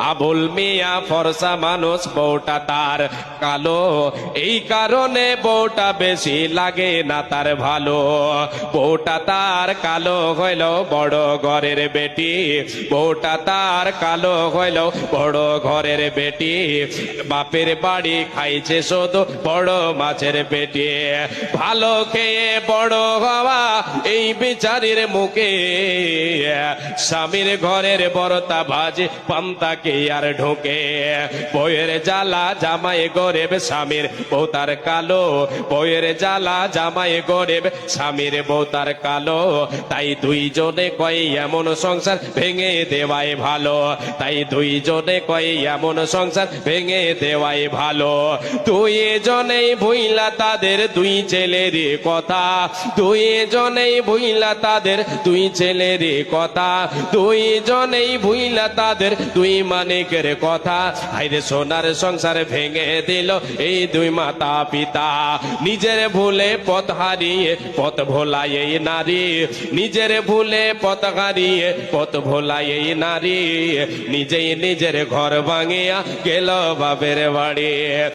আবুল মিয়া ফর্সা মানুষ, বউটা তার কালো, এই কারণে বউটা বেশি লাগে না তার ভালো। বউটা তার কালো হইল বড় ঘরের বেটি, বউটা তার কালো হইল বড় ঘরের বেটি, বাপের বাড়ি খাইছে শুধু বড় মাছের পেটি। ভালো খেয়ে বড় হওয়া এই বিচারের মুখে, স্বামীর ঘরের বরতা ভাজে পান্তাকে আর ঢোকে। বইয়ের জ্বালা জামাই গরিব, স্বামীর বউ তার কালো, বইয়ের জ্বালা জামাই গরিব, স্বামীর বউ তার কালো। তাই দুইজনে কয় এমন সংসার ভেঙে দেওয়াই ভালো, তাই দুইজনে কয় এমন সংসার ভেঙে দেওয়াই ভালো। দুইজনেই ভুইলা তাদের দুই ছেলের কথা, দুইজনেই ভুইলা তাদের দুই ছেলের কথা, দুইজনেই ভুইলা তাদের দুই মানিকের কথা। হাইরে সোনার সংসার ভেঙে দিল এই দুই মাতা পিতা, নিজের ভুলে পথ হারিয়ে পথ ভোলায় এই নারী, নিজের ভুলে পথ হারিয়ে পথ ভোলায় এই নারী, নিজেই নিজের ঘর ভাঙিয়া গেল বাপের বাড়ি।